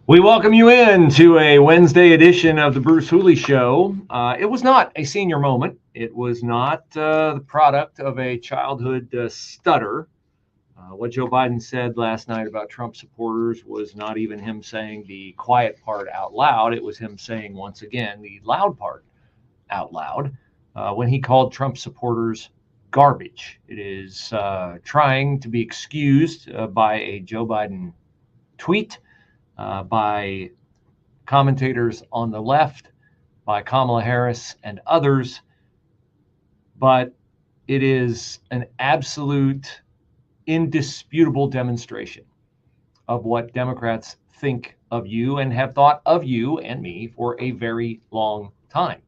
We welcome you in to a Wednesday edition of the Bruce Hooley Show. It was not a senior moment. It was not the product of a childhood stutter. What Joe Biden said last night about Trump supporters was not even him saying the quiet part out loud. It was him saying, once again, the loud part out loud when he called Trump supporters garbage. It is trying to be excused by a Joe Biden tweet. By commentators on the left, by Kamala Harris and others, but it is an absolute, indisputable demonstration of what Democrats think of you and have thought of you and me for a very long time.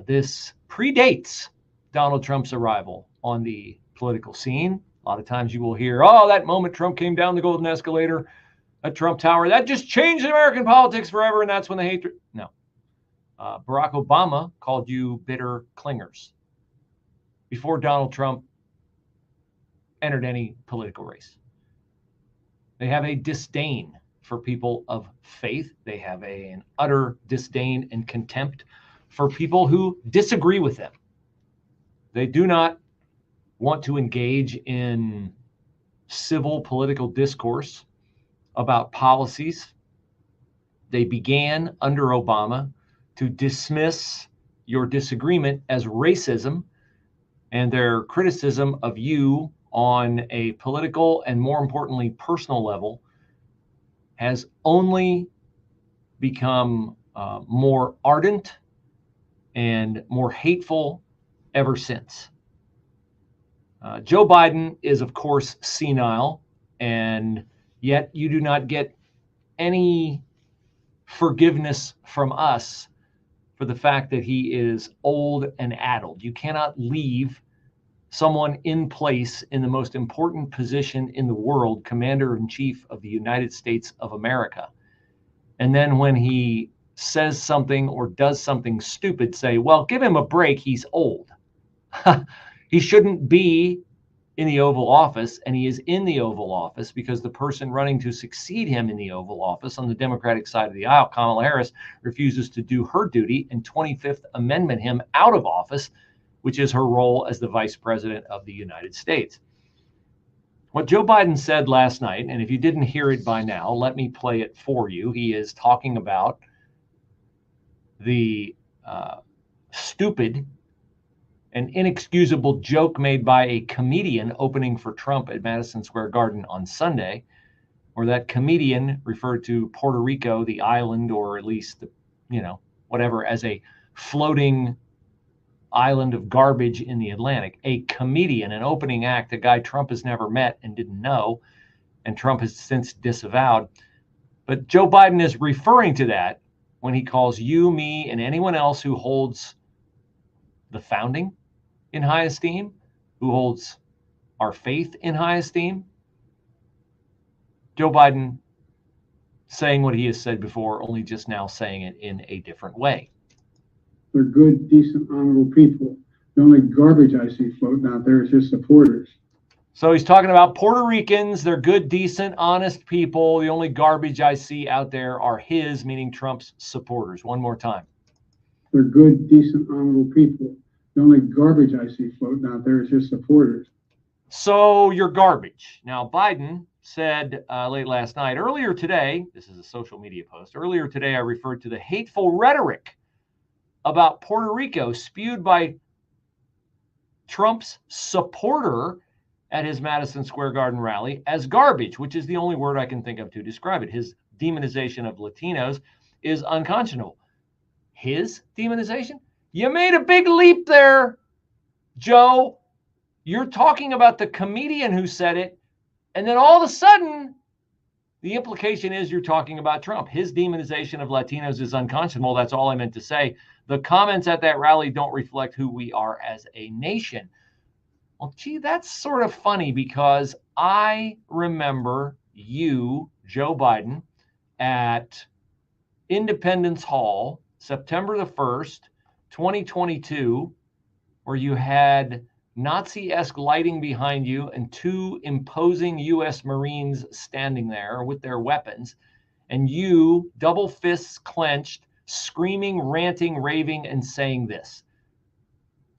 This predates Donald Trump's arrival on the political scene. A lot of times you will hear, oh, that moment Trump came down the golden escalator at Trump Tower, that just changed American politics forever, and that's when the hatred. No. Barack Obama called you bitter clingers before Donald Trump entered any political race. They have a disdain for people of faith. They have an utter disdain and contempt for people who disagree with them. They do not want to engage in civil political discourse about policies. They began under Obama to dismiss your disagreement as racism, and their criticism of you on a political and, more importantly, personal level has only become more ardent and more hateful ever since. Joe Biden is, of course, senile, and yet you do not get any forgiveness from us for the fact that he is old and addled. You cannot leave someone in place in the most important position in the world, Commander-in-Chief of the United States of America. And then when he says something or does something stupid, say, well, give him a break, he's old. He shouldn't be in the Oval Office, and he is in the Oval Office because the person running to succeed him in the Oval Office on the Democratic side of the aisle, Kamala Harris, refuses to do her duty and 25th Amendment him out of office, which is her role as the Vice President of the United States. What Joe Biden said last night, and if you didn't hear it by now, let me play it for you. He is talking about the stupid an inexcusable joke made by a comedian opening for Trump at Madison Square Garden on Sunday, where that comedian referred to Puerto Rico, the island, or at least, whatever, as a floating island of garbage in the Atlantic. A comedian, an opening act, a guy Trump has never met and didn't know, and Trump has since disavowed. But Joe Biden is referring to that when he calls you, me, and anyone else who holds the founding in high esteem, who holds our faith in high esteem. Joe Biden saying what he has said before, only just now saying it in a different way. They're good, decent, honorable people. The only garbage I see floating out there is his supporters. So he's talking about Puerto Ricans. They're good, decent, honest people. The only garbage I see out there are his, meaning Trump's supporters. One more time. They're good, decent, honorable people. The only garbage I see floating out there is his supporters. So you're garbage. Now, Biden said late last night, earlier today, this is a social media post, earlier today I referred to the hateful rhetoric about Puerto Rico spewed by Trump's supporter at his Madison Square Garden rally as garbage, which is the only word I can think of to describe it. His demonization of Latinos is unconscionable. His demonization? You made a big leap there, Joe. You're talking about the comedian who said it, and then all of a sudden, the implication is you're talking about Trump. His demonization of Latinos is unconscionable. That's all I meant to say. The comments at that rally don't reflect who we are as a nation. Well, gee, that's sort of funny because I remember you, Joe Biden, at Independence Hall, September the 1st, 2022, where you had Nazi-esque lighting behind you and two imposing U.S. Marines standing there with their weapons. and you, double fists clenched, screaming, ranting, raving, and saying this.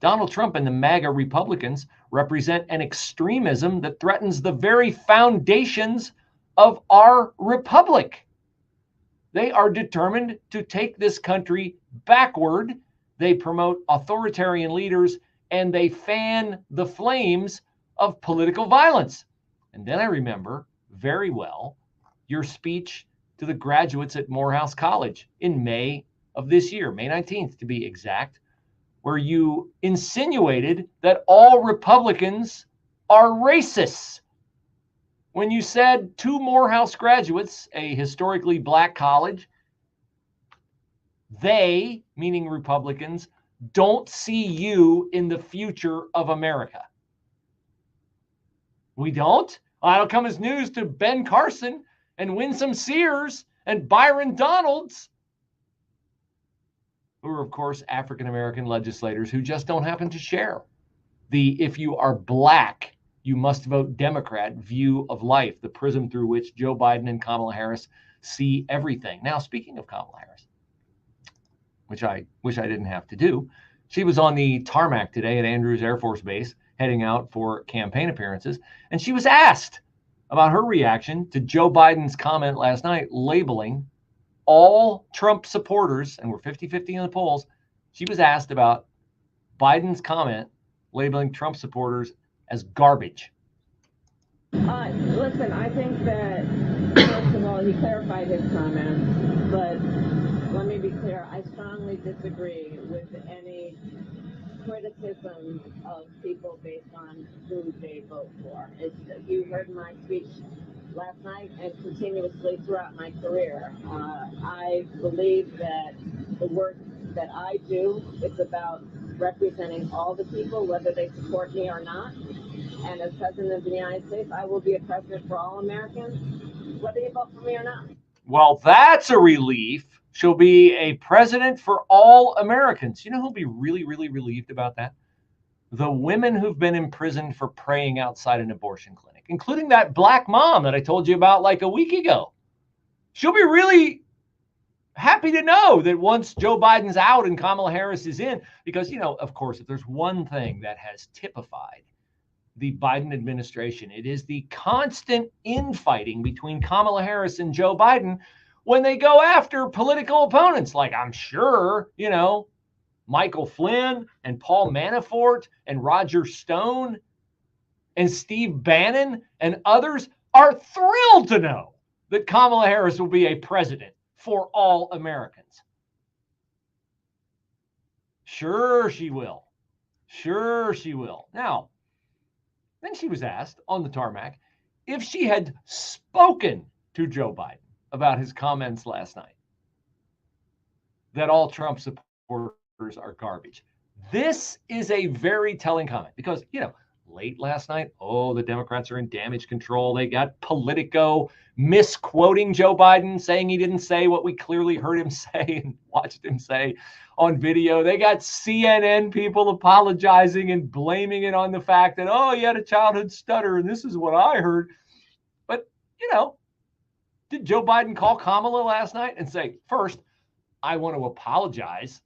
Donald Trump and the MAGA Republicans represent an extremism that threatens the very foundations of our republic. They are determined to take this country backward. They promote authoritarian leaders, and they fan the flames of political violence. And then I remember very well your speech to the graduates at Morehouse College in May of this year, May 19th to be exact, where you insinuated that all Republicans are racists. When you said to Morehouse graduates, a historically black college, they, meaning Republicans, don't see you in the future of America. We don't? That'll come as news to Ben Carson and Winsome Sears and Byron Donalds, who are, of course, African-American legislators who just don't happen to share the if you are black, you must vote Democrat view of life, the prism through which Joe Biden and Kamala Harris see everything. Now, speaking of Kamala Harris, which I wish I didn't have to do, she was on the tarmac today at Andrews Air Force Base, heading out for campaign appearances, and she was asked about her reaction to Joe Biden's comment last night labeling all Trump supporters, and we're 50-50 in the polls, she was asked about Biden's comment labeling Trump supporters as garbage. Listen, I think that, first of all, he clarified his comments, but let me be clear, I strongly disagree with any criticism of people based on who they vote for. You heard my speech last night and continuously throughout my career. I believe that the work that I do is about representing all the people, whether they support me or not. And as President of the United States, I will be a president for all Americans, whether you vote for me or not. Well, that's a relief. She'll be a president for all Americans. You know who'll be really, really relieved about that? The women who've been imprisoned for praying outside an abortion clinic, including that black mom that I told you about like a week ago. She'll be really happy to know that once Joe Biden's out and Kamala Harris is in, because, you know, of course, if there's one thing that has typified the Biden administration, it is the constant infighting between Kamala Harris and Joe Biden when they go after political opponents. Like, I'm sure, you know, Michael Flynn and Paul Manafort and Roger Stone and Steve Bannon and others are thrilled to know that Kamala Harris will be a president for all Americans. Sure, she will. Sure, she will. Now, then she was asked on the tarmac if she had spoken to Joe Biden about his comments last night that all Trump supporters are garbage. This is a very telling comment because, you know, late last night, the Democrats are in damage control. They got Politico misquoting Joe Biden, saying he didn't say what we clearly heard him say and watched him say on video. They got CNN people apologizing and blaming it on the fact that, he had a childhood stutter and this is what I heard. But, you know, did Joe Biden call Kamala last night and say, first, I want to apologize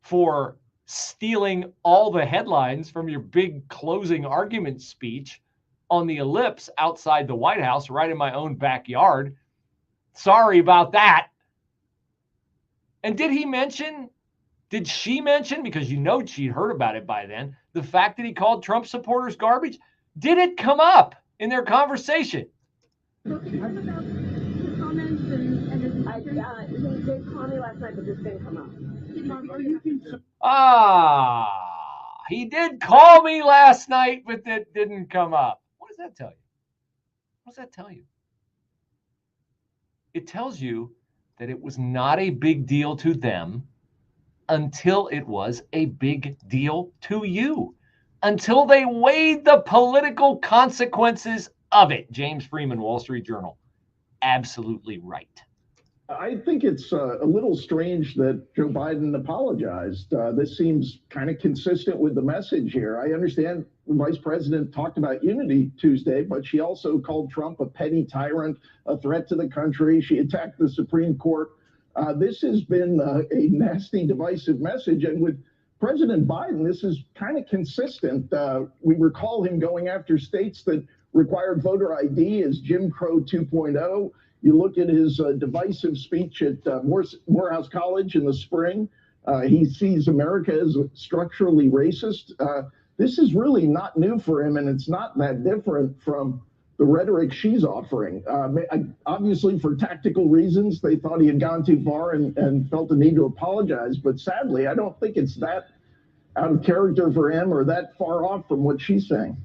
for stealing all the headlines from your big closing argument speech on the ellipse outside the White House, right in my own backyard. Sorry about that. And did she mention, because you know she'd heard about it by then, the fact that he called Trump supporters garbage? Did it come up in their conversation? He did call me last night, but this didn't come up. He did call me last night, but that didn't come up. What does that tell you? What does that tell you? It tells you that it was not a big deal to them until it was a big deal to you, until they weighed the political consequences of it. James Freeman, Wall Street Journal. Absolutely right. I think it's a little strange that Joe Biden apologized. This seems kind of consistent with the message here. I understand the vice president talked about unity Tuesday, but she also called Trump a petty tyrant, a threat to the country. She attacked the Supreme Court. This has been a nasty, divisive message. And with President Biden, this is kind of consistent. We recall him going after states that required voter ID as Jim Crow 2.0. You look at his divisive speech at Morehouse College in the spring. He sees America as structurally racist. This is really not new for him, and it's not that different from the rhetoric she's offering. Obviously, for tactical reasons, they thought he had gone too far and felt the need to apologize. But sadly, I don't think it's that out of character for him or that far off from what she's saying.